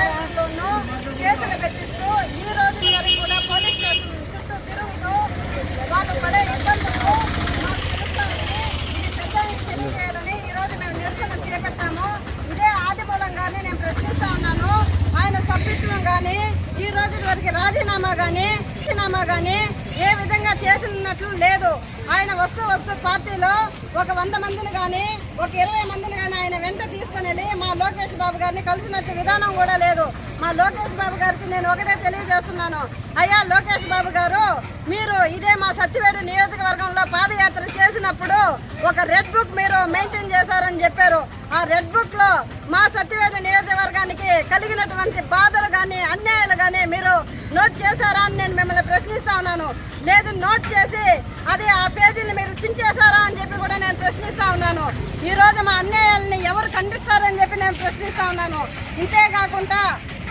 స్టేషన్లోనూ కేసులు పెట్టిస్తూ ఈ రోజు వరకు కూడా పోలీస్ స్టేషన్ చుట్టూ తిరుగుతూ వాళ్ళు పడే ఇబ్బందులు మాకు తెలుస్తామని ఇది పెద్దానికి తెలియజేయాలని ఈ రోజు మేము నిరసన చేపట్టాము. ఇదే ఆదిమూలం గారిని నేను ప్రశ్నిస్తా ఉన్నాను. ఆయన సభ్యత్వం కానీ ఈ రోజు వరకు రాజీనామా కానీ ఏ విధంగా చేసినట్లు లేదు. ఆయన వస్తూ పార్టీలో ఒక 100 మందిని కానీ ఒక 20 మందిని కానీ ఆయన వెంట తీసుకుని వెళ్ళి మా లోకేష్ బాబు గారిని కలిసినట్టు విధానం కూడా లేదు. మా లోకేష్ బాబు గారికి నేను ఒకటే తెలియజేస్తున్నాను, అయ్యా లోకేష్ బాబు గారు, మీరు ఇదే మా సత్యవేడు నియోజకవర్గంలో పాదయాత్ర చేసినప్పుడు ఒక రెడ్ బుక్ మీరు మెయింటైన్ చేశారని చెప్పారు. ఆ రెడ్ బుక్ లో మా సత్యవేడు నియోజకవర్గానికి కలిగినటువంటి బాధలు కానీ అన్యాయాలు కానీ మీరు నోట్ చేశారా అని నేను మిమ్మల్ని ప్రశ్నిస్తా ఉన్నాను. లేదు, నోట్ చేసి అది ఆ పేజీని మీరు చించేశారా అని చెప్పి కూడా నేను ప్రశ్నిస్తా ఉన్నాను. ఈ రోజు మా అన్యాయాలని ఎవరు ఖండిస్తారని చెప్పి నేను ప్రశ్నిస్తా ఉన్నాను. ఇంతేకాకుండా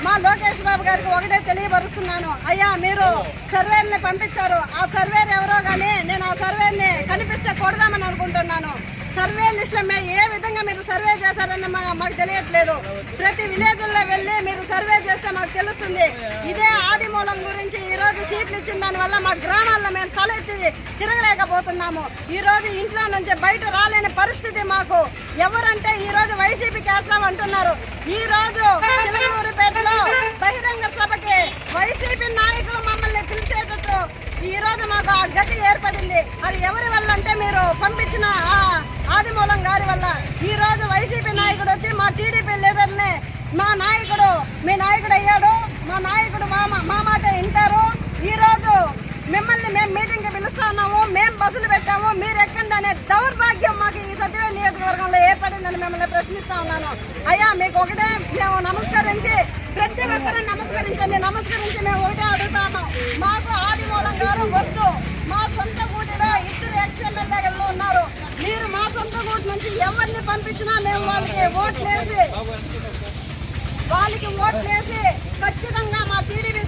మా లోకేష్ బాబు గారికి ఒకటే తెలియపరుస్తున్నాను, అయ్యా మీరు సర్వేని పంపించారు, ఆ సర్వేని ఎవరో కానీ నేను ఆ సర్వేని కనిపిస్తే కొడదామని అనుకుంటున్నాను. సర్వే లిస్టులో ఏ విధంగా మీరు సర్వే చేశారని మాకు తెలియట్లేదు. ప్రతి విలేజ్లో వెళ్ళి మీరు సర్వే చేస్తే మాకు తెలుస్తుంది. ఇదే ఆదిమూలం గురించి ఈ రోజు సీట్లు ఇచ్చిన దానివల్ల మా గ్రామాల్లో మేము తలెత్తి తిరగలేకపోతున్నాము. ఈ రోజు ఇంట్లో నుంచి బయట రాలేని పరిస్థితి మాకు. ఎవరంటే ఈ రోజు వైసీపీకి వేస్తాం అంటున్నారు. ఈ రోజు చిలకలూరిపేటలో బహిరంగ సభకి వైసీపీ నాయకులు మమ్మల్ని పిలిచేటట్టు ఈ రోజు మాకు ఆ గతి ఏర్పడింది. అది ఎవరి వల్ల అంటే మీరు పంపించిన ఆదిమూలం గారి వల్ల. ఈ రోజు వైసీపీ నాయకుడు వచ్చి మా టీడీపీ లీడర్ని మా నాయకుడు మీ నాయకుడు అయ్యాడు, మా నాయకుడు మా మాట వింటారు. ఈ రోజు మిమ్మల్ని మేము మీటింగ్కి పిలుస్తా ఉన్నాము, మేము బస్సులు పెట్టాము, మీరు ఎక్కండి అనే దౌర్భాగ్యం మాకు ఈ సత్యవేడు నియోజకవర్గంలో ఏర్పడిందని మిమ్మల్ని ప్రశ్నిస్తా ఉన్నాను. అయ్యా మీకు ఒకటే మేము నమస్కరించి ప్రతి ఒక్కరిని నమస్కరించి మేము ఒకటే అడుగుతాము, మాకు ఆదిమూలం గారు వద్దు. మా సొంత గూటిలో 2 ఎక్స్-ఎమ్మెల్యేలు ఉన్నారు. మీరు మా సొంత గూటి నుంచి ఎవరిని పంపించినా మేము వాళ్ళకి ఓట్లేసి ఖచ్చితంగా మా టీడీపీ